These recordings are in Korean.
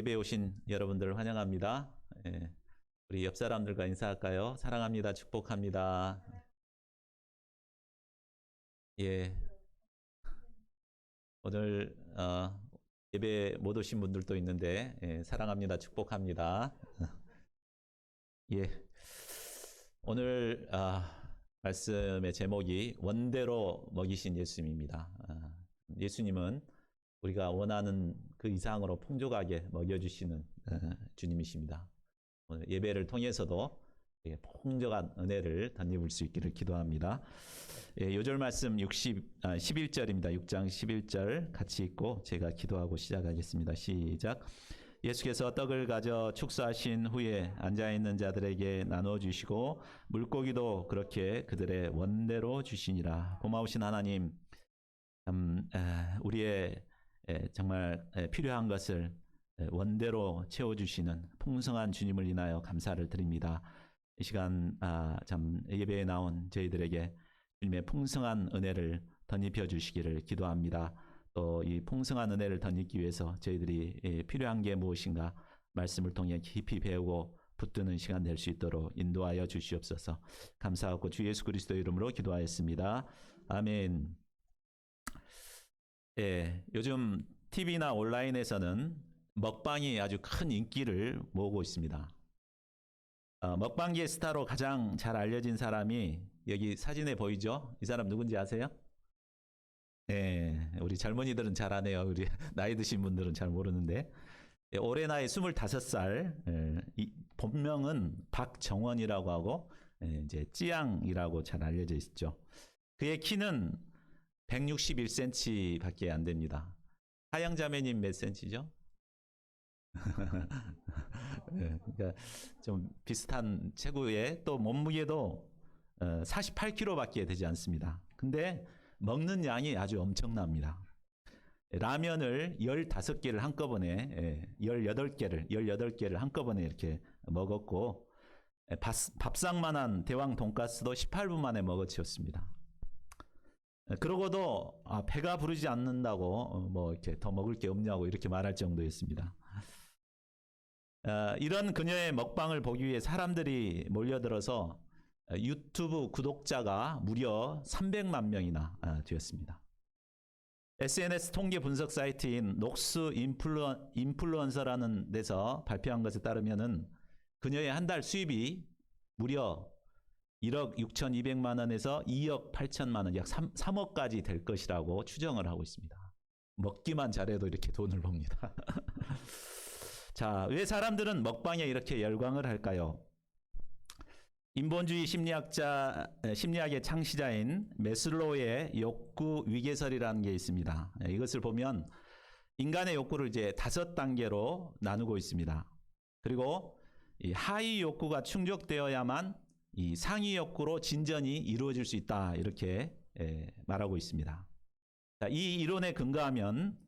예배에 오신 여러분들 환영합니다. 우리 옆 사람들과 인사할까요? 사랑합니다. 축복합니다. 예, 오늘 예배 못 오신 분들도 있는데 사랑합니다. 축복합니다. 예, 오늘 말씀의 제목이 원대로 먹이신 예수님입니다. 예수님은 우리가 원하는 그 이상으로 풍족하게 먹여주시는 주님이십니다. 오늘 예배를 통해서도 풍족한 은혜를 덧입을 수 있기를 기도합니다. 요절 말씀 11절입니다. 6장 11절 같이 읽고 제가 기도하고 시작하겠습니다. 시작. 예수께서 떡을 가져 축사하신 후에 앉아있는 자들에게 나눠주시고 물고기도 그렇게 그들의 원대로 주시니라. 고마우신 하나님, 우리의 정말 필요한 것을 원대로 채워주시는 풍성한 주님을 인하여 감사를 드립니다. 이 시간 참 예배에 나온 저희들에게 주님의 풍성한 은혜를 덧입혀 주시기를 기도합니다. 또 이 풍성한 은혜를 덧입기 위해서 저희들이 필요한 게 무엇인가 말씀을 통해 깊이 배우고 붙드는 시간 될 수 있도록 인도하여 주시옵소서. 감사하고 주 예수 그리스도의 이름으로 기도하였습니다. 아멘. 요즘 TV나 온라인에서는 먹방이 아주 큰 인기를 모으고 있습니다. 먹방계 스타로 가장 잘 알려진 사람이 여기 사진에 보이죠? 이 사람 누군지 아세요? 우리 젊은이들은 잘 아네요. 우리 나이 드신 분들은 잘 모르는데 올해 나이 25살, 본명은 박정원이라고 하고 이제 찌양이라고 잘 알려져 있죠. 그의 키는 161cm밖에 안 됩니다. 하영자매님 몇 cm죠? 그러니까 좀 비슷한 체구에 또 몸무게도 48kg밖에 되지 않습니다. 근데 먹는 양이 아주 엄청납니다. 라면을 15개를 한꺼번에 18개를 한꺼번에 이렇게 먹었고 밥상만한 대왕 돈가스도 18분 만에 먹어치웠습니다. 그러고도 배가 부르지 않는다고 뭐 이렇게 더 먹을 게 없냐고 이렇게 말할 정도였습니다. 이런 그녀의 먹방을 보기 위해 사람들이 몰려들어서 유튜브 구독자가 무려 300만 명이나 되었습니다. SNS 통계 분석 사이트인 녹스 인플루언서라는 데서 발표한 것에 따르면은 그녀의 한 달 수입이 무려 1억 6,200만 원에서 2억 8천만 원, 약 3억까지 될 것이라고 추정을 하고 있습니다. 먹기만 잘해도 이렇게 돈을 법니다. 자, 왜 사람들은 먹방에 이렇게 열광을 할까요? 인본주의 심리학의 창시자인 매슬로우의 욕구 위계설이라는 게 있습니다. 이것을 보면 인간의 욕구를 이제 5단계로 나누고 있습니다. 그리고 이 하위 욕구가 충족되어야만 이 상위 욕구로 진전이 이루어질 수 있다, 이렇게 말하고 있습니다. 자, 이 이론에 근거하면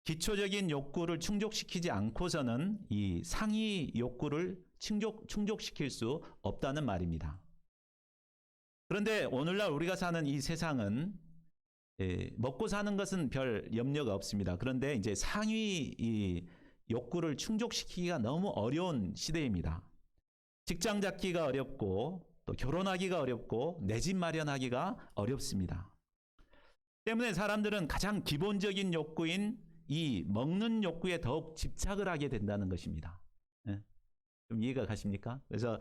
기초적인 욕구를 충족시키지 않고서는 이 상위 욕구를 충족시킬 수 없다는 말입니다. 그런데 오늘날 우리가 사는 이 세상은 먹고 사는 것은 별 염려가 없습니다. 그런데 이제 상위 이 욕구를 충족시키기가 너무 어려운 시대입니다. 직장 잡기가 어렵고 또 결혼하기가 어렵고 내 집 마련하기가 어렵습니다. 때문에 사람들은 가장 기본적인 욕구인 이 먹는 욕구에 더욱 집착을 하게 된다는 것입니다. 좀 이해가 가십니까? 그래서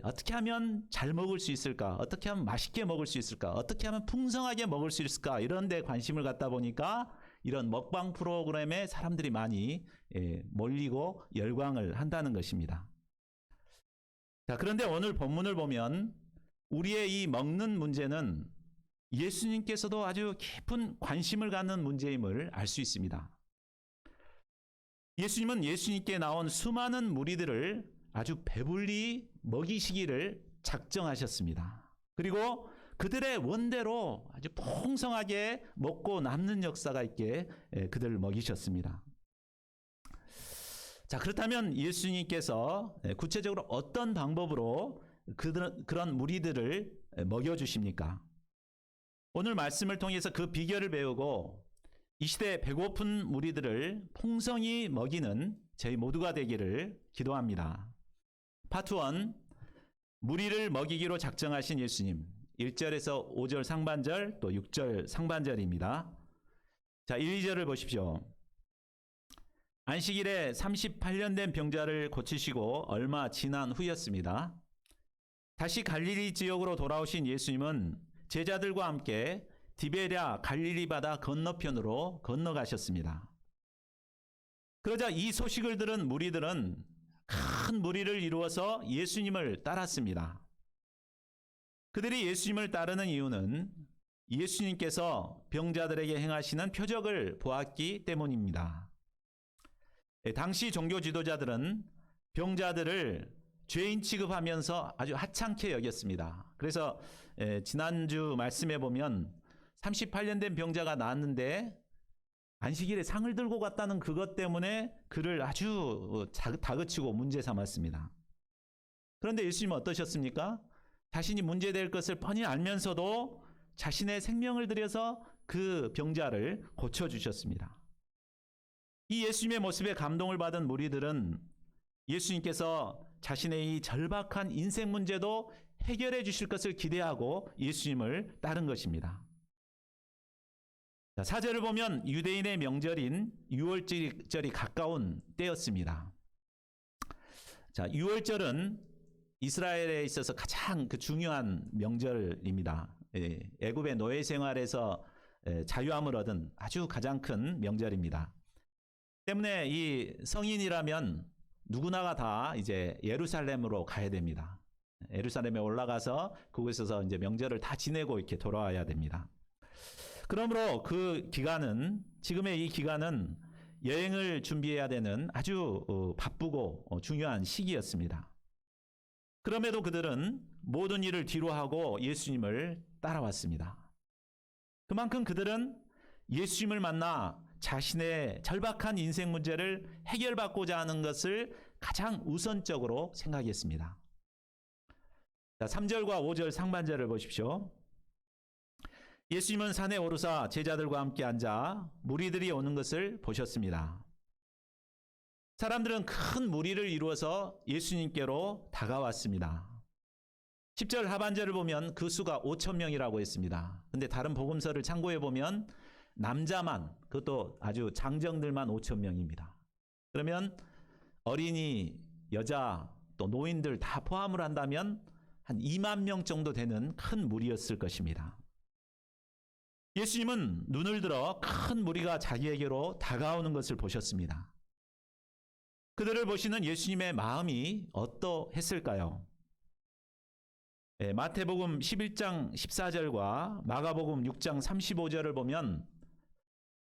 어떻게 하면 잘 먹을 수 있을까? 어떻게 하면 맛있게 먹을 수 있을까? 어떻게 하면 풍성하게 먹을 수 있을까? 이런 데 관심을 갖다 보니까 이런 먹방 프로그램에 사람들이 많이 몰리고 열광을 한다는 것입니다. 자, 그런데 오늘 본문을 보면 우리의 이 먹는 문제는 예수님께서도 아주 깊은 관심을 갖는 문제임을 알 수 있습니다. 예수님은 예수님께 나온 수많은 무리들을 아주 배불리 먹이시기를 작정하셨습니다. 그리고 그들의 원대로 아주 풍성하게 먹고 남는 역사가 있게 그들을 먹이셨습니다. 자, 그렇다면 예수님께서 구체적으로 어떤 방법으로 그런 무리들을 먹여주십니까? 오늘 말씀을 통해서 그 비결을 배우고 이 시대 배고픈 무리들을 풍성히 먹이는 저희 모두가 되기를 기도합니다. 파트 1, 무리를 먹이기로 작정하신 예수님. 1절에서 5절 상반절 또 6절 상반절입니다. 자, 1, 2절을 보십시오. 안식일에 38년 된 병자를 고치시고 얼마 지난 후였습니다. 다시 갈릴리 지역으로 돌아오신 예수님은 제자들과 함께 디베랴 갈릴리 바다 건너편으로 건너가셨습니다. 그러자 이 소식을 들은 무리들은 큰 무리를 이루어서 예수님을 따랐습니다. 그들이 예수님을 따르는 이유는 예수님께서 병자들에게 행하시는 표적을 보았기 때문입니다. 당시 종교 지도자들은 병자들을 죄인 취급하면서 아주 하찮게 여겼습니다. 그래서 지난주 말씀에 보면 38년 된 병자가 나왔는데 안식일에 상을 들고 갔다는 그것 때문에 그를 아주 다그치고 문제 삼았습니다. 그런데 예수님은 어떠셨습니까? 자신이 문제될 것을 뻔히 알면서도 자신의 생명을 들여서 그 병자를 고쳐주셨습니다. 이 예수님의 모습에 감동을 받은 무리들은 예수님께서 자신의 이 절박한 인생 문제도 해결해 주실 것을 기대하고 예수님을 따른 것입니다. 4절을 보면 유대인의 명절인 유월절이 가까운 때였습니다. 자, 유월절은 이스라엘에 있어서 가장 중요한 명절입니다. 애굽의 노예 생활에서 자유함을 얻은 아주 가장 큰 명절입니다. 때문에 이 성인이라면 누구나가 다 이제 예루살렘으로 가야 됩니다. 예루살렘에 올라가서 그곳에서 이제 명절을 다 지내고 이렇게 돌아와야 됩니다. 그러므로 그 기간은, 지금의 이 기간은 여행을 준비해야 되는 아주 바쁘고 중요한 시기였습니다. 그럼에도 그들은 모든 일을 뒤로하고 예수님을 따라왔습니다. 그만큼 그들은 예수님을 만나 자신의 절박한 인생 문제를 해결받고자 하는 것을 가장 우선적으로 생각했습니다. 자, 3절과 5절 상반절을 보십시오. 예수님은 산에 오르사 제자들과 함께 앉아 무리들이 오는 것을 보셨습니다. 사람들은 큰 무리를 이루어서 예수님께로 다가왔습니다. 10절 하반절을 보면 그 수가 5,000명이라고 했습니다. 근데 다른 복음서를 참고해 보면 남자만, 그것도 아주 장정들만 5,000명입니다. 그러면 어린이, 여자, 또 노인들 다 포함을 한다면 한 2만 명 정도 되는 큰 무리였을 것입니다. 예수님은 눈을 들어 큰 무리가 자기에게로 다가오는 것을 보셨습니다. 그들을 보시는 예수님의 마음이 어떠했을까요? 마태복음 11장 14절과 마가복음 6장 35절을 보면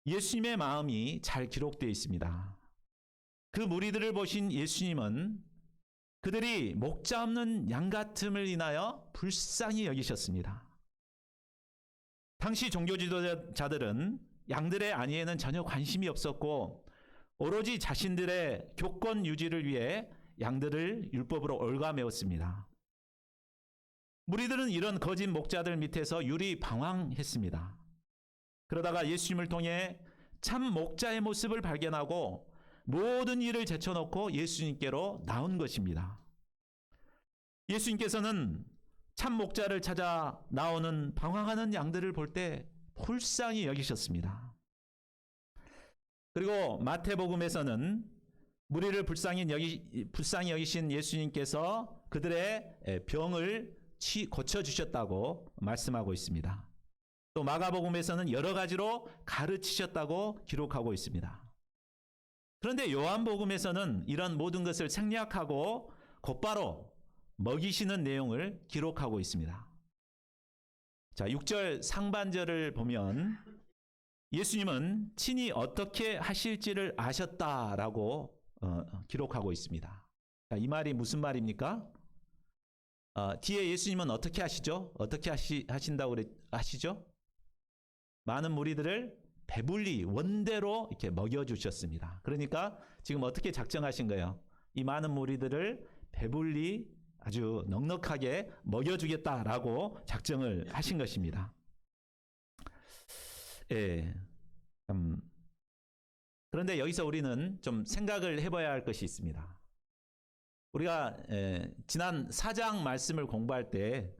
예수님의 마음이 잘 기록되어 있습니다. 그 무리들을 보신 예수님은 그들이 목자 없는 양 같음을 인하여 불쌍히 여기셨습니다. 당시 종교 지도자들은 양들의 안위에는 전혀 관심이 없었고 오로지 자신들의 교권 유지를 위해 양들을 율법으로 얽어매었습니다. 무리들은 이런 거짓 목자들 밑에서 유리 방황했습니다. 그러다가 예수님을 통해 참 목자의 모습을 발견하고 모든 일을 제쳐놓고 예수님께로 나온 것입니다. 예수님께서는 참 목자를 찾아 나오는 방황하는 양들을 볼 때 불쌍히 여기셨습니다. 그리고 마태복음에서는 무리를 불쌍히 여기신 예수님께서 그들의 병을 고쳐주셨다고 말씀하고 있습니다. 또 마가복음에서는 여러 가지로 가르치셨다고 기록하고 있습니다. 그런데 요한복음에서는 이런 모든 것을 생략하고 곧바로 먹이시는 내용을 기록하고 있습니다. 자, 6절 상반절을 보면 예수님은 친히 어떻게 하실지를 아셨다라고 기록하고 있습니다. 자, 이 말이 무슨 말입니까? 뒤에 예수님은 어떻게 하시죠? 어떻게 하신다고 하시죠? 많은 무리들을 배불리 원대로 이렇게 먹여주셨습니다. 그러니까 지금 어떻게 작정하신 거예요? 이 많은 무리들을 배불리 아주 넉넉하게 먹여주겠다라고 작정을 하신 것입니다. 예, 그런데 여기서 우리는 좀 생각을 해봐야 할 것이 있습니다. 우리가 지난 4장 말씀을 공부할 때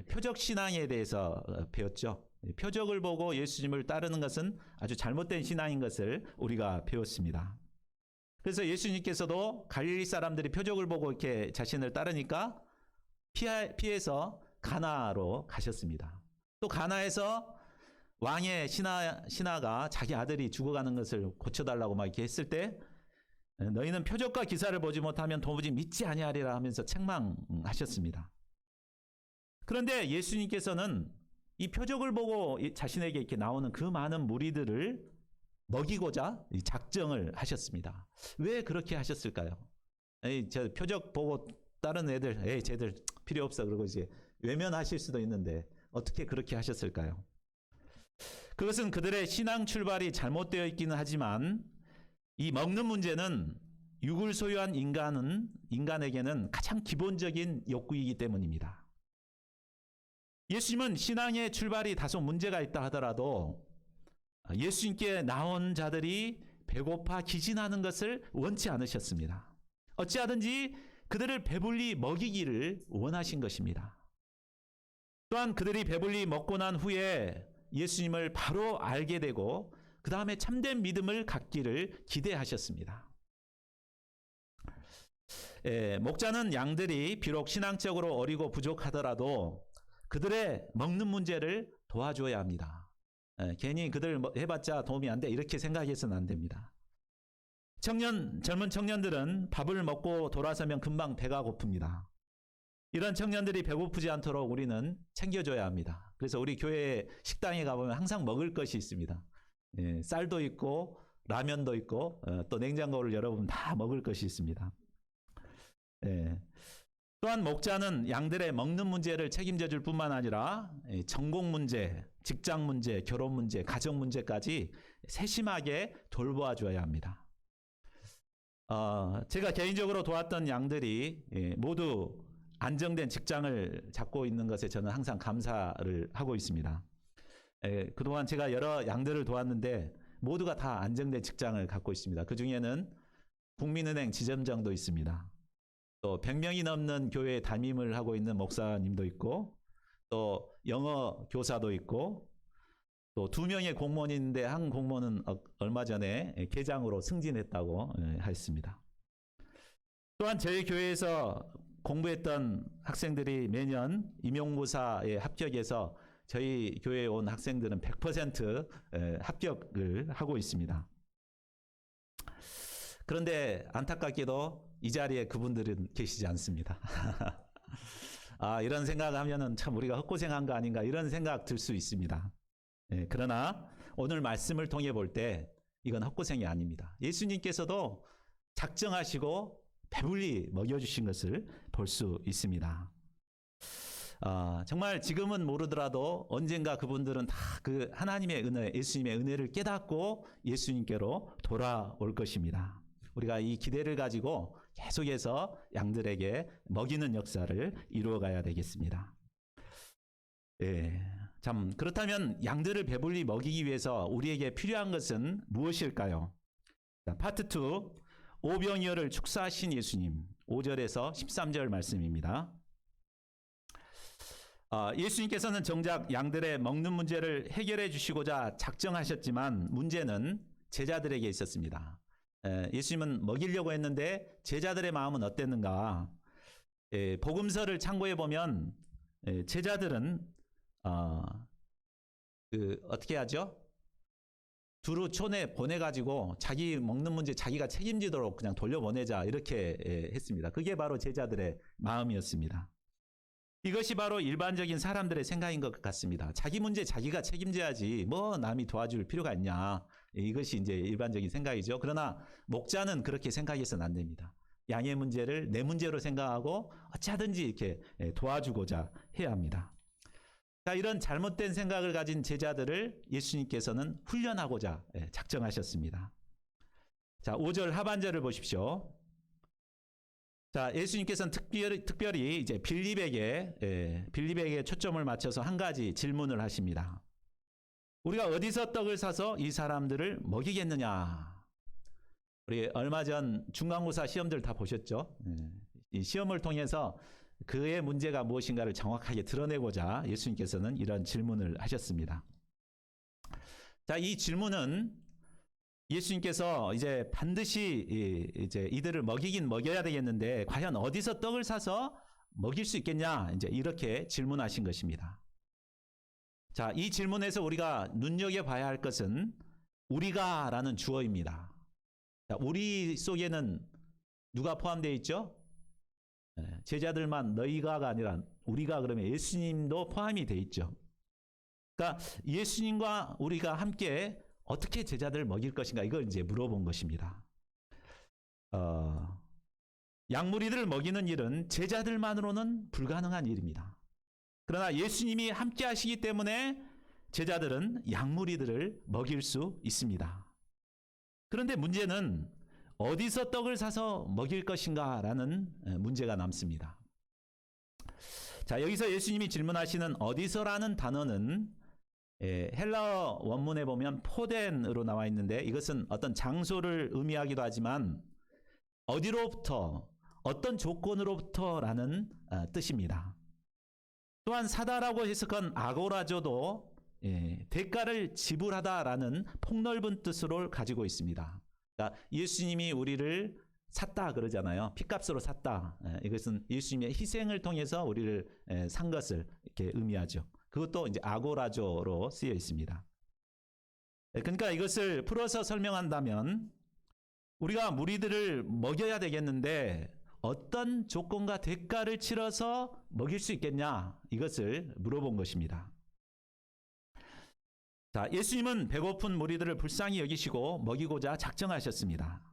표적 신앙에 대해서 배웠죠. 표적을 보고 예수님을 따르는 것은 아주 잘못된 신앙인 것을 우리가 배웠습니다. 그래서 예수님께서도 갈릴리 사람들이 표적을 보고 이렇게 자신을 따르니까 피해서 가나로 가셨습니다. 또 가나에서 왕의 신하가 자기 아들이 죽어가는 것을 고쳐달라고 막 이렇게 했을 때 너희는 표적과 기사를 보지 못하면 도무지 믿지 아니하리라 하면서 책망하셨습니다. 그런데 예수님께서는 이 표적을 보고 자신에게 이렇게 나오는 그 많은 무리들을 먹이고자 작정을 하셨습니다. 왜 그렇게 하셨을까요? 저 표적 보고 다른 애들, 쟤들 필요 없어 그러고 이제 외면하실 수도 있는데 어떻게 그렇게 하셨을까요? 그것은 그들의 신앙 출발이 잘못되어 있기는 하지만 이 먹는 문제는 육을 소유한 인간에게는 가장 기본적인 욕구이기 때문입니다. 예수님은 신앙의 출발이 다소 문제가 있다 하더라도 예수님께 나온 자들이 배고파 기진하는 것을 원치 않으셨습니다. 어찌하든지 그들을 배불리 먹이기를 원하신 것입니다. 또한 그들이 배불리 먹고 난 후에 예수님을 바로 알게 되고 그 다음에 참된 믿음을 갖기를 기대하셨습니다. 목자는 양들이 비록 신앙적으로 어리고 부족하더라도 그들의 먹는 문제를 도와줘야 합니다. 괜히 그들 해봤자 도움이 안 돼 이렇게 생각해서는 안 됩니다. 젊은 청년들은 밥을 먹고 돌아서면 금방 배가 고픕니다. 이런 청년들이 배고프지 않도록 우리는 챙겨줘야 합니다. 그래서 우리 교회 식당에 가보면 항상 먹을 것이 있습니다. 쌀도 있고 라면도 있고 또 냉장고를 열어보면 다 먹을 것이 있습니다. 또한 목자는 양들의 먹는 문제를 책임져 줄 뿐만 아니라 전공 문제, 직장 문제, 결혼 문제, 가정 문제까지 세심하게 돌보아줘야 합니다. 제가 개인적으로 도왔던 양들이 모두 안정된 직장을 잡고 있는 것에 저는 항상 감사를 하고 있습니다. 그동안 제가 여러 양들을 도왔는데 모두가 다 안정된 직장을 갖고 있습니다. 그 중에는 국민은행 지점장도 있습니다. 또 100명이 넘는 교회에 담임을 하고 있는 목사님도 있고 또 영어 교사도 있고 또 2명의 공무원이 있는데 한 공무원은 얼마 전에 계장으로 승진했다고 했습니다. 또한 저희 교회에서 공부했던 학생들이 매년 임용고사에 합격해서 저희 교회에 온 학생들은 100% 합격을 하고 있습니다. 그런데 안타깝게도 이 자리에 그분들은 계시지 않습니다. 이런 생각을 하면은 참 우리가 헛고생한 거 아닌가 이런 생각 들 수 있습니다. 그러나 오늘 말씀을 통해 볼 때 이건 헛고생이 아닙니다. 예수님께서도 작정하시고 배불리 먹여주신 것을 볼 수 있습니다. 정말 지금은 모르더라도 언젠가 그분들은 다 그 하나님의 은혜, 예수님의 은혜를 깨닫고 예수님께로 돌아올 것입니다. 우리가 이 기대를 가지고 계속해서 양들에게 먹이는 역사를 이루어가야 되겠습니다. 참 그렇다면 양들을 배불리 먹이기 위해서 우리에게 필요한 것은 무엇일까요? 자, 파트 2, 오병이어를 축사하신 예수님, 5절에서 13절 말씀입니다. 예수님께서는 정작 양들의 먹는 문제를 해결해 주시고자 작정하셨지만 문제는 제자들에게 있었습니다. 예수님은 먹이려고 했는데 제자들의 마음은 어땠는가? 복음서를 참고해 보면 제자들은 어떻게 하죠? 두루 촌에 보내가지고 자기 먹는 문제 자기가 책임지도록 그냥 돌려보내자 이렇게 했습니다. 그게 바로 제자들의 마음이었습니다. 이것이 바로 일반적인 사람들의 생각인 것 같습니다. 자기 문제 자기가 책임져야지 뭐 남이 도와줄 필요가 있냐. 이것이 이제 일반적인 생각이죠. 그러나 목자는 그렇게 생각해서는 안 됩니다. 양의 문제를 내 문제로 생각하고 어찌하든지 이렇게 도와주고자 해야 합니다. 자, 이런 잘못된 생각을 가진 제자들을 예수님께서는 훈련하고자 작정하셨습니다. 자, 5절 하반절을 보십시오. 자, 예수님께서는 특별히 이제 빌립에게 초점을 맞춰서 한 가지 질문을 하십니다. 우리가 어디서 떡을 사서 이 사람들을 먹이겠느냐? 우리 얼마 전 중간고사 시험들 다 보셨죠? 이 시험을 통해서 그의 문제가 무엇인가를 정확하게 드러내고자 예수님께서는 이런 질문을 하셨습니다. 자, 이 질문은 예수님께서 이제 반드시 이제 이들을 먹이긴 먹여야 되겠는데 과연 어디서 떡을 사서 먹일 수 있겠냐, 이제 이렇게 질문하신 것입니다. 자, 이 질문에서 우리가 눈여겨봐야 할 것은 우리가라는 주어입니다. 자, 우리 속에는 누가 포함되어 있죠? 제자들만 너희가가 아니라 우리가, 그러면 예수님도 포함이 되어 있죠. 그러니까 예수님과 우리가 함께 어떻게 제자들을 먹일 것인가, 이걸 이제 물어본 것입니다. 양무리들을 먹이는 일은 제자들만으로는 불가능한 일입니다. 그러나 예수님이 함께 하시기 때문에 제자들은 양무리들을 먹일 수 있습니다. 그런데 문제는 어디서 떡을 사서 먹일 것인가라는 문제가 남습니다. 자, 여기서 예수님이 질문하시는 어디서라는 단어는 헬라어 원문에 보면 포덴으로 나와 있는데, 이것은 어떤 장소를 의미하기도 하지만 어디로부터, 어떤 조건으로부터라는 뜻입니다. 또한 사다라고 해석한 아고라조도 대가를 지불하다라는 폭넓은 뜻으로 가지고 있습니다. 그러니까 예수님이 우리를 샀다 그러잖아요. 핏값으로 샀다. 이것은 예수님의 희생을 통해서 우리를 산 것을 이렇게 의미하죠. 그것도 이제 아고라조로 쓰여 있습니다. 그러니까 이것을 풀어서 설명한다면 우리가 무리들을 먹여야 되겠는데 어떤 조건과 대가를 치러서 먹일 수 있겠냐, 이것을 물어본 것입니다. 자, 예수님은 배고픈 무리들을 불쌍히 여기시고 먹이고자 작정하셨습니다.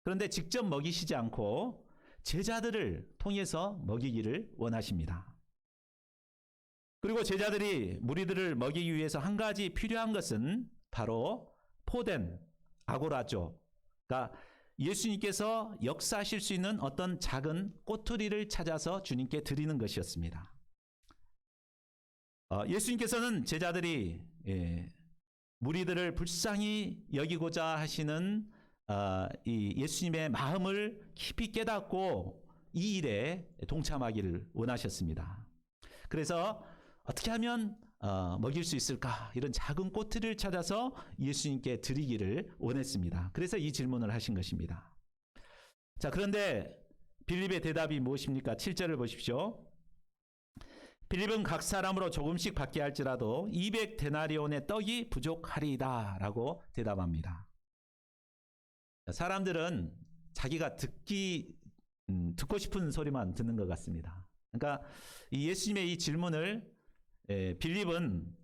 그런데 직접 먹이시지 않고 제자들을 통해서 먹이기를 원하십니다. 그리고 제자들이 무리들을 먹이기 위해서 한 가지 필요한 것은 바로 포덴, 아고라조, 그러니까 예수님께서 역사하실 수 있는 어떤 작은 꼬투리를 찾아서 주님께 드리는 것이었습니다. 예수님께서는 제자들이 무리들을 불쌍히 여기고자 하시는 이 예수님의 마음을 깊이 깨닫고 이 일에 동참하기를 원하셨습니다. 그래서 어떻게 하면 먹일 수 있을까, 이런 작은 꼬투리를 찾아서 예수님께 드리기를 원했습니다. 그래서 이 질문을 하신 것입니다. 자, 그런데 빌립의 대답이 무엇입니까? 7절을 보십시오. 빌립은 각 사람으로 조금씩 받게 할지라도 200데나리온의 떡이 부족하리이다 라고 대답합니다. 사람들은 자기가 듣고 싶은 소리만 듣는 것 같습니다. 그러니까 이 예수님의 이 질문을 빌립은,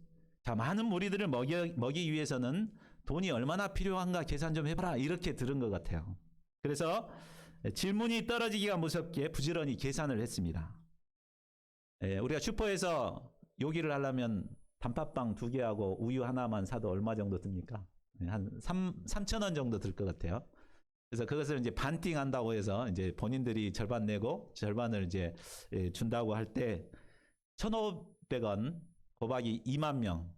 자, 많은 무리들을 먹이기 위해서는 돈이 얼마나 필요한가 계산 좀 해봐라, 이렇게 들은 것 같아요. 그래서 질문이 떨어지기가 무섭게 부지런히 계산을 했습니다. 우리가 슈퍼에서 요기를 하려면 단팥빵 2개하고 우유 하나만 사도 얼마 정도 듭니까? 한 3,000원 정도 들 것 같아요. 그래서 그것을 이제 반띵 한다고 해서 이제 본인들이 절반 내고 절반을 이제 준다고 할 때 1,500원 곱하기 2만 명,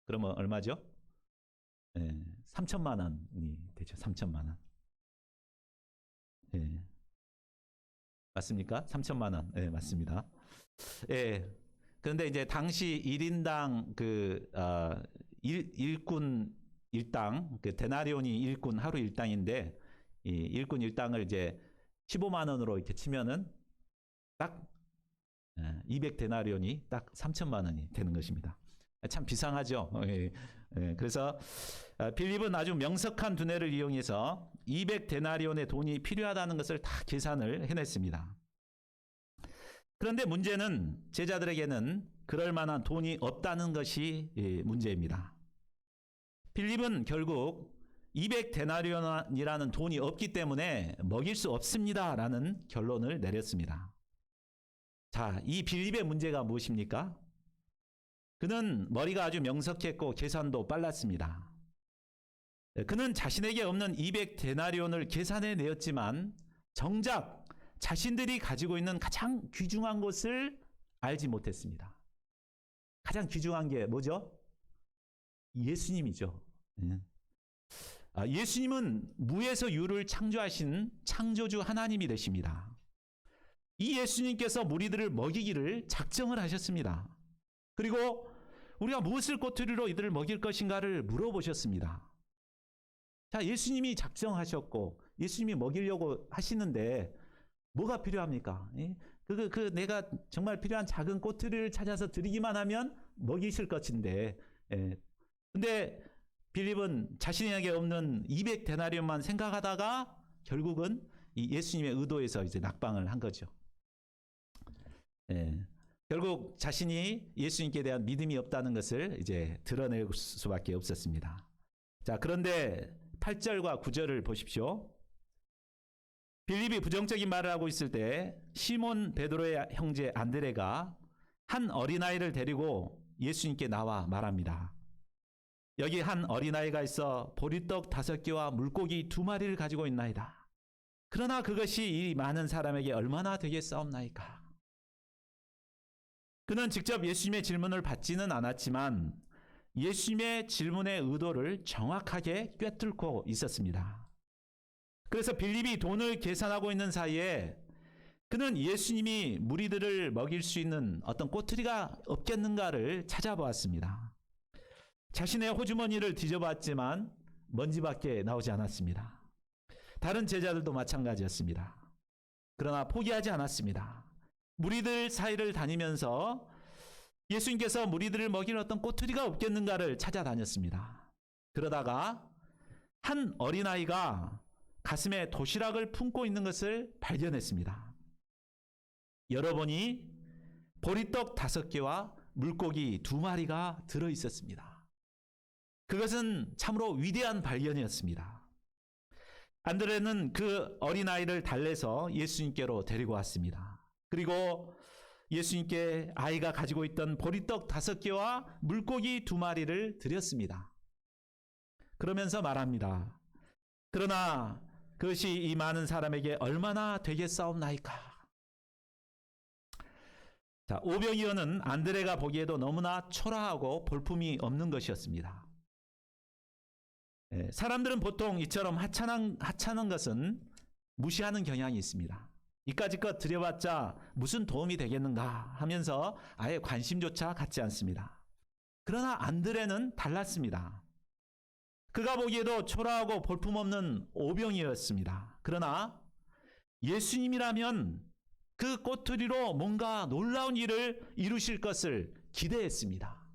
그러면 얼마죠? 3천만 원이 되죠. 3천만 원. 맞습니까? 3천만 원. 네, 맞습니다. 그런데 이제 당시 1인당 일꾼 일당, 데나리온이 일꾼 하루 일당인데, 이 일꾼 일당을 이제 15만 원으로 이렇게 치면은 딱 200데나리온이 딱 3천만 원이 되는 것입니다. 참 비상하죠. 그래서 빌립은 아주 명석한 두뇌를 이용해서 200데나리온의 돈이 필요하다는 것을 다 계산을 해냈습니다. 그런데 문제는 제자들에게는 그럴 만한 돈이 없다는 것이 문제입니다. 빌립은 결국 200데나리온이라는 돈이 없기 때문에 먹일 수 없습니다라는 결론을 내렸습니다. 자, 이 빌립의 문제가 무엇입니까? 그는 머리가 아주 명석했고 계산도 빨랐습니다. 그는 자신에게 없는 200데나리온을 계산해 내었지만 정작 자신들이 가지고 있는 가장 귀중한 것을 알지 못했습니다. 가장 귀중한 게 뭐죠? 예수님이죠. 예수님은 무에서 유를 창조하신 창조주 하나님이 되십니다. 이 예수님께서 무리들을 먹이기를 작정을 하셨습니다. 그리고 우리가 무엇을 꼬투리로 이들을 먹일 것인가를 물어보셨습니다. 자, 예수님이 작정하셨고 예수님이 먹이려고 하시는데 뭐가 필요합니까? 내가 정말 필요한 작은 꼬투리를 찾아서 드리기만 하면 먹이실 것인데, 근데 빌립은 자신에게 없는 200데나리온만 생각하다가 결국은 이 예수님의 의도에서 이제 낙방을 한 거죠. 결국 자신이 예수님께 대한 믿음이 없다는 것을 이제 드러낼 수밖에 없었습니다. 자, 그런데 8절과 9절을 보십시오. 빌립이 부정적인 말을 하고 있을 때 시몬 베드로의 형제 안드레가 한 어린아이를 데리고 예수님께 나와 말합니다. 여기 한 어린아이가 있어 보리떡 5개와 물고기 2마리를 가지고 있나이다. 그러나 그것이 이 많은 사람에게 얼마나 되겠사옵나이까. 그는 직접 예수님의 질문을 받지는 않았지만 예수님의 질문의 의도를 정확하게 꿰뚫고 있었습니다. 그래서 빌립이 돈을 계산하고 있는 사이에 그는 예수님이 무리들을 먹일 수 있는 어떤 꼬투리가 없겠는가를 찾아보았습니다. 자신의 호주머니를 뒤져봤지만 먼지밖에 나오지 않았습니다. 다른 제자들도 마찬가지였습니다. 그러나 포기하지 않았습니다. 무리들 사이를 다니면서 예수님께서 무리들을 먹일 어떤 꼬투리가 없겠는가를 찾아다녔습니다. 그러다가 한 어린아이가 가슴에 도시락을 품고 있는 것을 발견했습니다. 열어보니 보리떡 5개와 물고기 2마리가 들어있었습니다. 그것은 참으로 위대한 발견이었습니다. 안드레는 그 어린아이를 달래서 예수님께로 데리고 왔습니다. 그리고 예수님께 아이가 가지고 있던 보리떡 5개와 물고기 2마리를 드렸습니다. 그러면서 말합니다. 그러나 그것이 이 많은 사람에게 얼마나 되겠사옵나이까. 자, 오병이어는 안드레가 보기에도 너무나 초라하고 볼품이 없는 것이었습니다. 사람들은 보통 이처럼 하찮은 것은 무시하는 경향이 있습니다. 이까짓 것 드려봤자 무슨 도움이 되겠는가 하면서 아예 관심조차 갖지 않습니다. 그러나 안드레는 달랐습니다. 그가 보기에도 초라하고 볼품없는 오병이었습니다. 그러나 예수님이라면 그 꼬투리로 뭔가 놀라운 일을 이루실 것을 기대했습니다.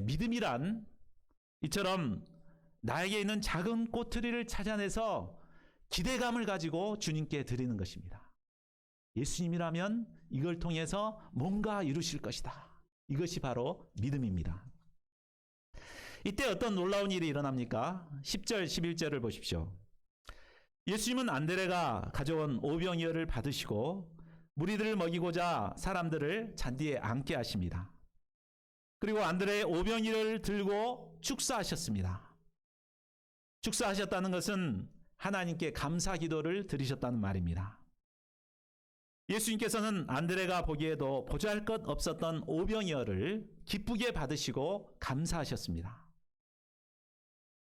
믿음이란 이처럼 나에게 있는 작은 꼬투리를 찾아내서 기대감을 가지고 주님께 드리는 것입니다. 예수님이라면 이걸 통해서 뭔가 이루실 것이다. 이것이 바로 믿음입니다. 이때 어떤 놀라운 일이 일어납니까? 10절, 11절을 보십시오. 예수님은 안드레가 가져온 오병이어를 받으시고 무리들을 먹이고자 사람들을 잔디에 앉게 하십니다. 그리고 안드레의 오병이어를 들고 축사하셨습니다. 축사하셨다는 것은 하나님께 감사 기도를 드리셨다는 말입니다. 예수님께서는 안드레가 보기에도 보잘것 없었던 오병이어를 기쁘게 받으시고 감사하셨습니다.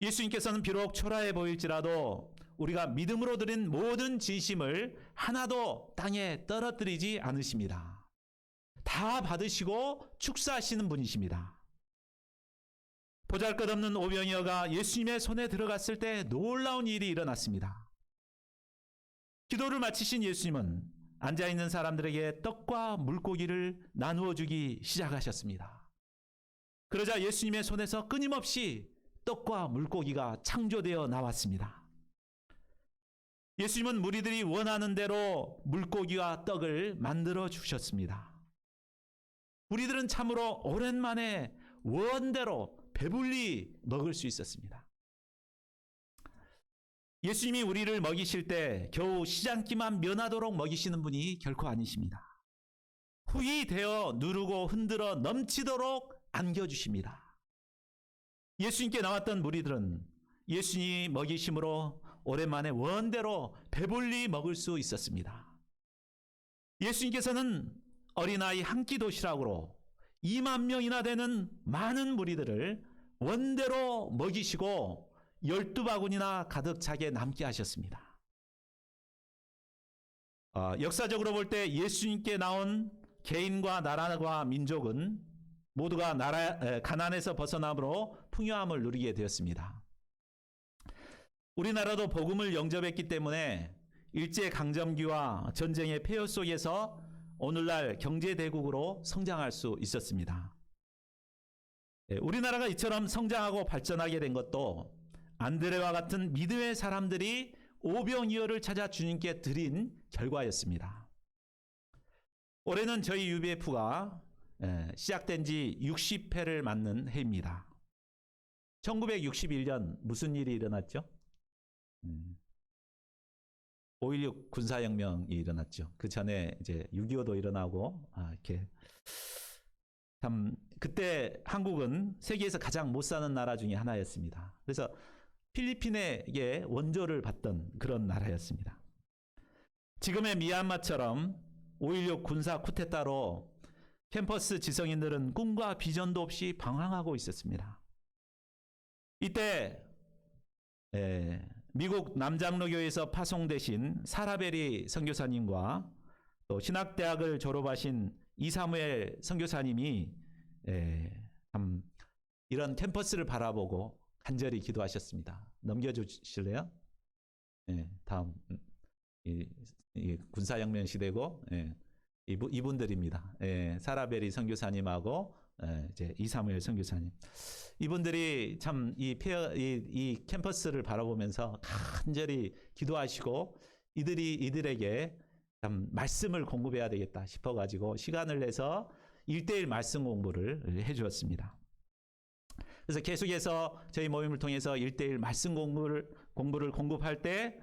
예수님께서는 비록 초라해 보일지라도 우리가 믿음으로 드린 모든 진심을 하나도 땅에 떨어뜨리지 않으십니다. 다 받으시고 축사하시는 분이십니다. 보잘것없는 오병이어가 예수님의 손에 들어갔을 때 놀라운 일이 일어났습니다. 기도를 마치신 예수님은 앉아있는 사람들에게 떡과 물고기를 나누어 주기 시작하셨습니다. 그러자 예수님의 손에서 끊임없이 떡과 물고기가 창조되어 나왔습니다. 예수님은 무리들이 원하는 대로 물고기와 떡을 만들어 주셨습니다. 우리들은 참으로 오랜만에 원대로 배불리 먹을 수 있었습니다. 예수님이 우리를 먹이실 때 겨우 시장기만 면하도록 먹이시는 분이 결코 아니십니다. 후히 되어 누르고 흔들어 넘치도록 안겨주십니다. 예수님께 나왔던 무리들은 예수님이 먹이심으로 오랜만에 원대로 배불리 먹을 수 있었습니다. 예수님께서는 어린아이 한 끼 도시락으로 2만 명이나 되는 많은 무리들을 원대로 먹이시고 12바구니나 가득 차게 남게 하셨습니다. 역사적으로 볼 때 예수님께 나온 개인과 나라와 민족은 모두가 가난에서 벗어남으로 풍요함을 누리게 되었습니다. 우리나라도 복음을 영접했기 때문에 일제강점기와 전쟁의 폐허 속에서 오늘날 경제대국으로 성장할 수 있었습니다. 우리나라가 이처럼 성장하고 발전하게 된 것도 안드레와 같은 믿음의 사람들이 오병이어를 찾아 주님께 드린 결과였습니다. 올해는 저희 UBF가 시작된 지 60회를 맞는 해입니다. 1961년 무슨 일이 일어났죠? 5.16 군사혁명이 일어났죠. 그 전에 이제 6.25도 일어나고, 이렇게. 참, 그때 한국은 세계에서 가장 못 사는 나라 중에 하나였습니다. 그래서 필리핀에게 원조를 받던 그런 나라였습니다. 지금의 미얀마처럼 5.16 군사 쿠데타로 캠퍼스 지성인들은 꿈과 비전도 없이 방황하고 있었습니다. 이때 미국 남장로교에서 파송되신 사라베리 선교사님과 또 신학대학을 졸업하신 이사무엘 선교사님이 이런 캠퍼스를 바라보고 간절히 기도하셨습니다. 넘겨주실래요? 다음 이 군사혁명 시대고 이분들입니다. 사라베리 선교사님하고 이제 이사무엘 선교사님. 이분들이 참 이 캠퍼스를 바라보면서 간절히 기도하시고 이들에게 참 말씀을 공급해야 되겠다 싶어가지고 시간을 내서 1:1 말씀 공부를 해주었습니다. 그래서 계속해서 저희 모임을 통해서 1:1 말씀 공부를 공급할 때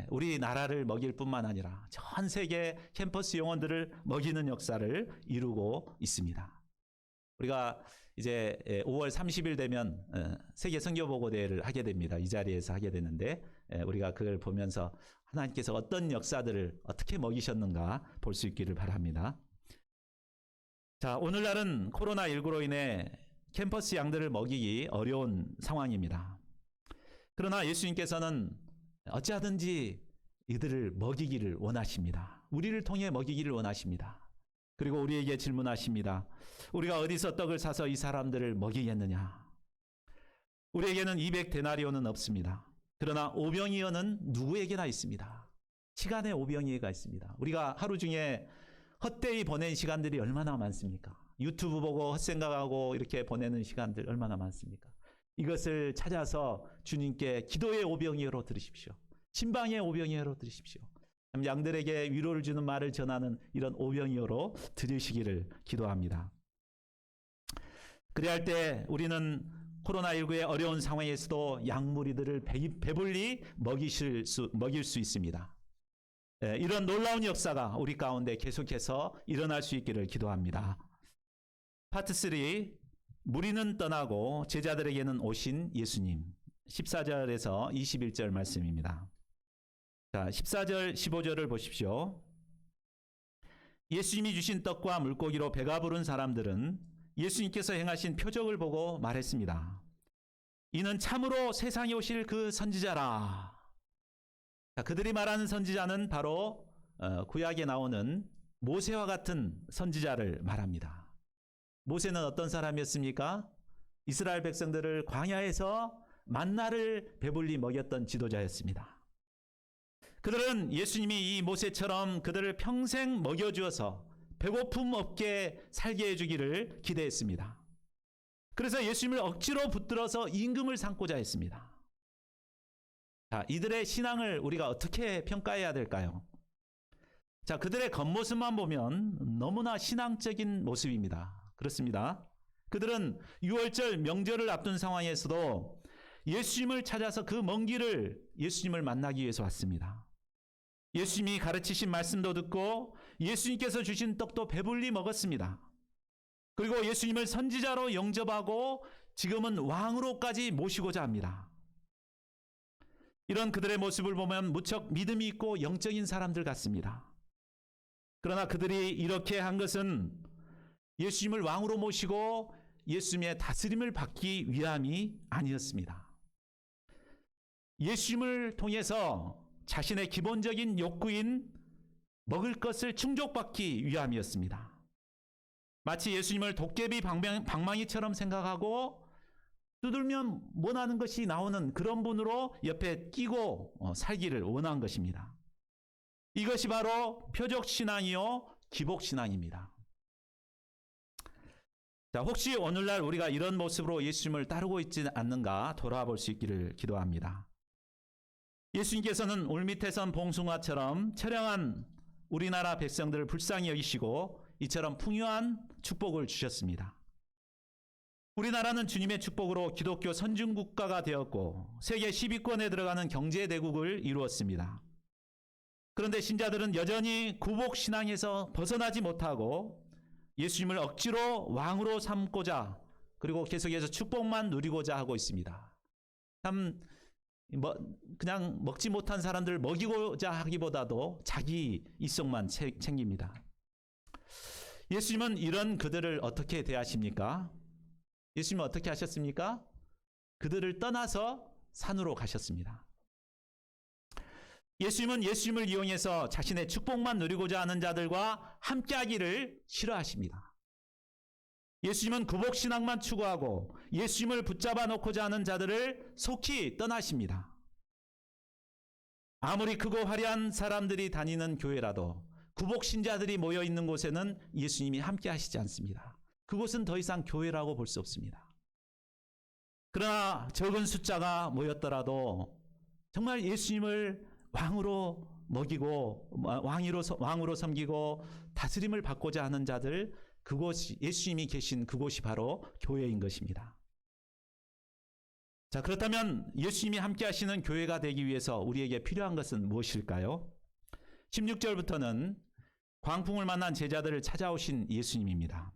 우리나라를 먹일 뿐만 아니라 전 세계 캠퍼스 영혼들을 먹이는 역사를 이루고 있습니다. 우리가 이제 5월 30일 되면 세계 선교보고대회를 하게 됩니다. 이 자리에서 하게 되는데 우리가 그걸 보면서 하나님께서 어떤 역사들을 어떻게 먹이셨는가 볼 수 있기를 바랍니다. 자, 오늘날은 코로나19로 인해 캠퍼스 양들을 먹이기 어려운 상황입니다. 그러나 예수님께서는 어찌하든지 이들을 먹이기를 원하십니다. 우리를 통해 먹이기를 원하십니다. 그리고 우리에게 질문하십니다. 우리가 어디서 떡을 사서 이 사람들을 먹이겠느냐? 우리에게는 200데나리온은 없습니다. 그러나 오병이어는 누구에게나 있습니다. 시간에 오병이어가 있습니다. 우리가 하루 중에 헛되이 보낸 시간들이 얼마나 많습니까? 유튜브 보고 헛생각하고 이렇게 보내는 시간들 얼마나 많습니까? 이것을 찾아서 주님께 기도의 오병이어로 들으십시오. 신방의 오병이어로 들으십시오. 양들에게 위로를 주는 말을 전하는 이런 오병이어로 들으시기를 기도합니다. 그래야 할 때 우리는 코로나19의 어려운 상황에서도 양무리들을 배불리 먹일 수 있습니다. 이런 놀라운 역사가 우리 가운데 계속해서 일어날 수 있기를 기도합니다. 파트 3, 무리는 떠나고 제자들에게는 오신 예수님. 14절에서 21절 말씀입니다. 자, 14절, 15절을 보십시오. 예수님이 주신 떡과 물고기로 배가 부른 사람들은 예수님께서 행하신 표적을 보고 말했습니다. 이는 참으로 세상에 오실 그 선지자라. 자, 그들이 말하는 선지자는 바로 구약에 나오는 모세와 같은 선지자를 말합니다. 모세는 어떤 사람이었습니까? 이스라엘 백성들을 광야에서 만나를 배불리 먹였던 지도자였습니다. 그들은 예수님이 이 모세처럼 그들을 평생 먹여주어서 배고픔 없게 살게 해주기를 기대했습니다. 그래서 예수님을 억지로 붙들어서 임금을 삼고자 했습니다. 자, 이들의 신앙을 우리가 어떻게 평가해야 될까요? 자, 그들의 겉모습만 보면 너무나 신앙적인 모습입니다. 그렇습니다. 그들은 유월절 명절을 앞둔 상황에서도 예수님을 찾아서 그 먼 길을 예수님을 만나기 위해서 왔습니다. 예수님이 가르치신 말씀도 듣고 예수님께서 주신 떡도 배불리 먹었습니다. 그리고 예수님을 선지자로 영접하고 지금은 왕으로까지 모시고자 합니다. 이런 그들의 모습을 보면 무척 믿음이 있고 영적인 사람들 같습니다. 그러나 그들이 이렇게 한 것은 예수님을 왕으로 모시고 예수님의 다스림을 받기 위함이 아니었습니다. 예수님을 통해서 자신의 기본적인 욕구인 먹을 것을 충족받기 위함이었습니다. 마치 예수님을 도깨비 방망이처럼 생각하고 두들면 원하는 것이 나오는 그런 분으로 옆에 끼고 살기를 원한 것입니다. 이것이 바로 표적신앙이요 기복신앙입니다. 자, 혹시 오늘날 우리가 이런 모습으로 예수님을 따르고 있지 않는가 돌아볼 수 있기를 기도합니다. 예수님께서는 울밑에 선 봉숭아처럼 처량한 우리나라 백성들을 불쌍히 여기시고 이처럼 풍요한 축복을 주셨습니다. 우리나라는 주님의 축복으로 기독교 선진국가가 되었고 세계 10위권에 들어가는 경제대국을 이루었습니다. 그런데 신자들은 여전히 구복신앙에서 벗어나지 못하고 예수님을 억지로 왕으로 삼고자 그리고 계속해서 축복만 누리고자 하고 있습니다. 참 그냥 먹지 못한 사람들 먹이고자 하기보다도 자기 이성만 챙깁니다. 예수님은 이런 그들을 어떻게 대하십니까? 예수님은 어떻게 하셨습니까? 그들을 떠나서 산으로 가셨습니다. 예수님은 예수님을 이용해서 자신의 축복만 누리고자 하는 자들과 함께하기를 싫어하십니다. 예수님은 구복신앙만 추구하고 예수님을 붙잡아 놓고자 하는 자들을 속히 떠나십니다. 아무리 크고 화려한 사람들이 다니는 교회라도 구복신자들이 모여 있는 곳에는 예수님이 함께 하시지 않습니다. 그곳은 더 이상 교회라고 볼 수 없습니다. 그러나 적은 숫자가 모였더라도 정말 예수님을 왕으로 먹이고 왕으로 섬기고 다스림을 받고자 하는 자들, 그곳이 예수님이 계신 그곳이 바로 교회인 것입니다. 자, 그렇다면 예수님이 함께 하시는 교회가 되기 위해서 우리에게 필요한 것은 무엇일까요? 16절부터는 광풍을 만난 제자들을 찾아오신 예수님입니다.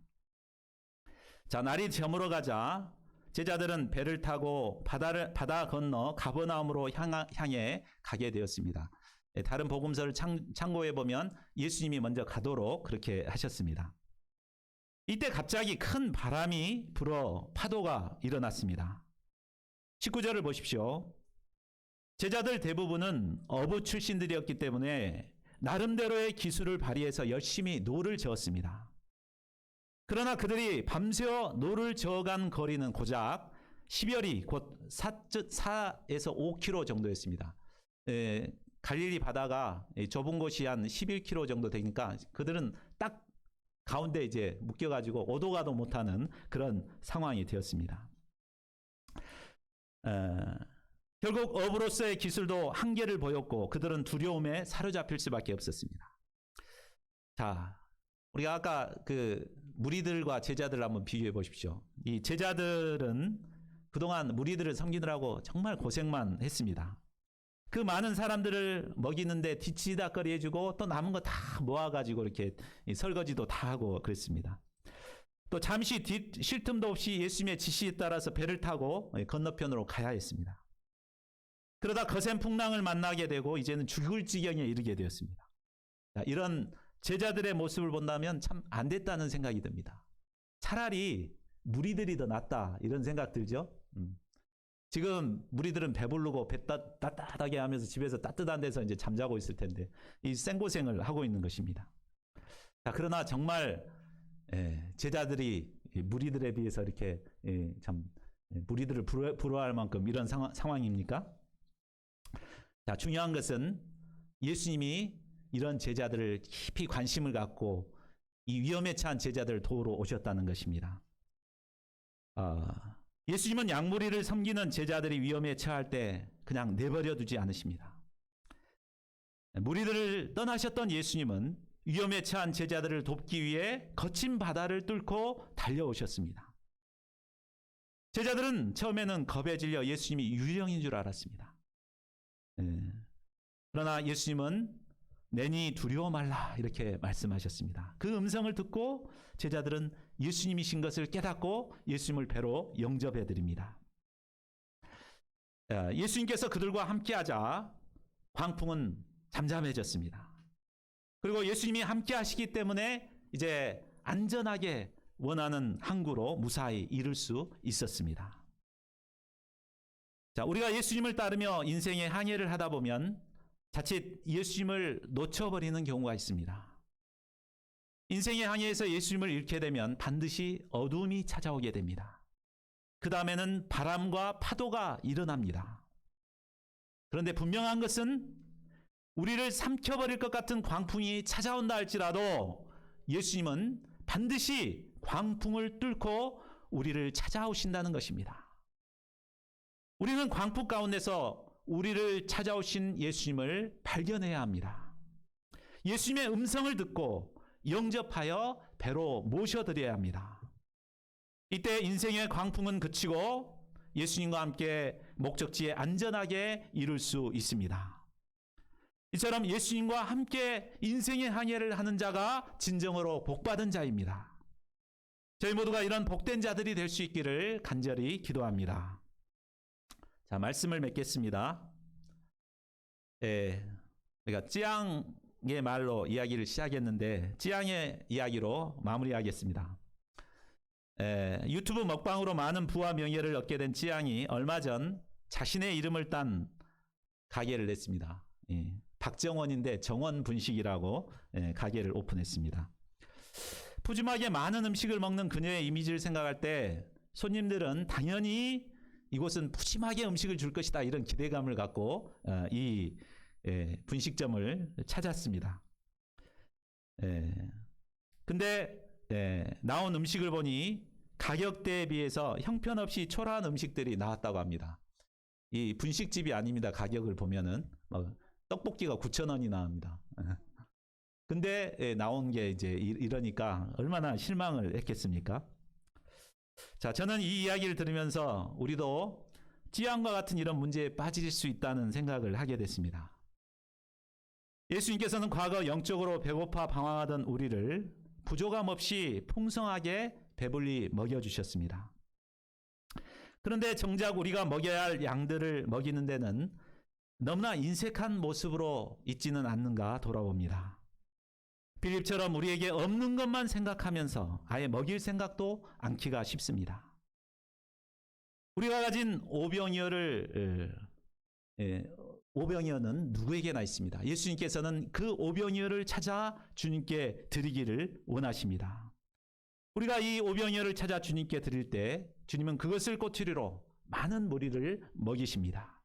자, 날이 저물어 가자 제자들은 배를 타고 바다 건너 가버나움으로 향해 가게 되었습니다. 다른 복음서를 참고해 보면 예수님이 먼저 가도록 그렇게 하셨습니다. 이때 갑자기 큰 바람이 불어 파도가 일어났습니다. 19절을 보십시오. 제자들 대부분은 어부 출신들이었기 때문에 나름대로의 기술을 발휘해서 열심히 노를 저었습니다. 그러나 그들이 밤새워 노를 저어간 거리는 고작 10여리 곧 4에서 5km 정도였습니다. 갈릴리 바다가 좁은 곳이 한 11km 정도 되니까 그들은 딱 가운데 이제 묶여가지고 오도 가도 못하는 그런 상황이 되었습니다. 결국 어부로서의 기술도 한계를 보였고 그들은 두려움에 사로잡힐 수밖에 없었습니다. 자, 우리가 아까 그 무리들과 제자들을 한번 비교해 보십시오. 이 제자들은 그동안 무리들을 섬기느라고 정말 고생만 했습니다. 그 많은 사람들을 먹이는데 뒤치다거리 해주고 또 남은 거 다 모아가지고 이렇게 설거지도 다 하고 그랬습니다. 또 잠시 쉴 틈도 없이 예수님의 지시에 따라서 배를 타고 건너편으로 가야 했습니다. 그러다 거센 풍랑을 만나게 되고 이제는 죽을 지경에 이르게 되었습니다. 자, 이런 제자들의 모습을 본다면 참 안 됐다는 생각이 듭니다. 차라리 무리들이 더 낫다 이런 생각 들죠. 지금 무리들은 배부르고 배 따뜻하게 하면서 집에서 따뜻한 데서 이제 잠자고 있을 텐데 이 생고생을 하고 있는 것입니다. 자, 그러나 정말 제자들이 무리들에 비해서 이렇게 참 무리들을 부러워할 만큼 이런 상황입니까? 자, 중요한 것은 예수님이 이런 제자들을 깊이 관심을 갖고 이 위험에 처한 제자들을 도우러 오셨다는 것입니다. 예수님은 양무리를 섬기는 제자들이 위험에 처할 때 그냥 내버려 두지 않으십니다. 무리들을 떠나셨던 예수님은 위험에 처한 제자들을 돕기 위해 거친 바다를 뚫고 달려오셨습니다. 제자들은 처음에는 겁에 질려 예수님이 유령인 줄 알았습니다. 그러나 예수님은 내니 두려워 말라 이렇게 말씀하셨습니다. 그 음성을 듣고 제자들은 예수님이신 것을 깨닫고 예수님을 배로 영접해 드립니다. 예수님께서 그들과 함께하자 광풍은 잠잠해졌습니다. 그리고 예수님이 함께 하시기 때문에 이제 안전하게 원하는 항구로 무사히 이룰 수 있었습니다. 자, 우리가 예수님을 따르며 인생의 항해를 하다 보면 자칫 예수님을 놓쳐버리는 경우가 있습니다. 인생의 항해에서 예수님을 잃게 되면 반드시 어두움이 찾아오게 됩니다. 그 다음에는 바람과 파도가 일어납니다. 그런데 분명한 것은 우리를 삼켜버릴 것 같은 광풍이 찾아온다 할지라도 예수님은 반드시 광풍을 뚫고 우리를 찾아오신다는 것입니다. 우리는 광풍 가운데서 우리를 찾아오신 예수님을 발견해야 합니다. 예수님의 음성을 듣고 영접하여 배로 모셔드려야 합니다. 이때 인생의 광풍은 그치고 예수님과 함께 목적지에 안전하게 이룰 수 있습니다. 이처럼 예수님과 함께 인생의 항해를 하는 자가 진정으로 복받은 자입니다. 저희 모두가 이런 복된 자들이 될 수 있기를 간절히 기도합니다. 자, 말씀을 맺겠습니다. 그러니까 찌양의 말로 이야기를 시작했는데 찌양의 이야기로 마무리하겠습니다. 유튜브 먹방으로 많은 부와 명예를 얻게 된 찌양이 얼마 전 자신의 이름을 딴 가게를 냈습니다. 박정원인데 정원 분식이라고 가게를 오픈했습니다. 푸짐하게 많은 음식을 먹는 그녀의 이미지를 생각할 때 손님들은 당연히 이곳은 푸짐하게 음식을 줄 것이다 이런 기대감을 갖고 이 분식점을 찾았습니다. 근데 나온 음식을 보니 가격대에 비해서 형편없이 초라한 음식들이 나왔다고 합니다. 이 분식집이 아닙니다. 가격을 보면은 떡볶이가 9,000원이 나옵니다. 근데 나온 게 이제 이러니까 얼마나 실망을 했겠습니까? 자, 저는 이 이야기를 들으면서 우리도 찌양과 같은 이런 문제에 빠질 수 있다는 생각을 하게 됐습니다. 예수님께서는 과거 영적으로 배고파 방황하던 우리를 부족함 없이 풍성하게 배불리 먹여주셨습니다. 그런데 정작 우리가 먹여야 할 양들을 먹이는 데는 너무나 인색한 모습으로 있지는 않는가 돌아봅니다. 빌립처럼 우리에게 없는 것만 생각하면서 아예 먹일 생각도 않기가 쉽습니다. 우리가 가진 오병이어는 누구에게나 있습니다. 예수님께서는 그 오병이어를 찾아 주님께 드리기를 원하십니다. 우리가 이 오병이어를 찾아 주님께 드릴 때 주님은 그것을 꼬투리로 많은 무리를 먹이십니다.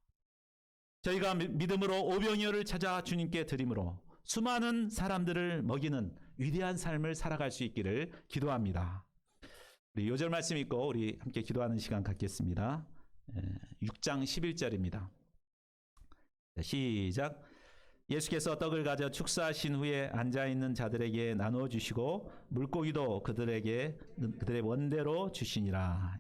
저희가 믿음으로 오병이어를 찾아 주님께 드림으로 수많은 사람들을 먹이는 위대한 삶을 살아갈 수 있기를 기도합니다. 우리 요절 말씀 읽고 우리 함께 기도하는 시간 갖겠습니다. 6장 11절입니다. 시작. 예수께서 떡을 가져 축사하신 후에 앉아있는 자들에게 나누어 주시고 물고기도 그들의 원대로 주시니라.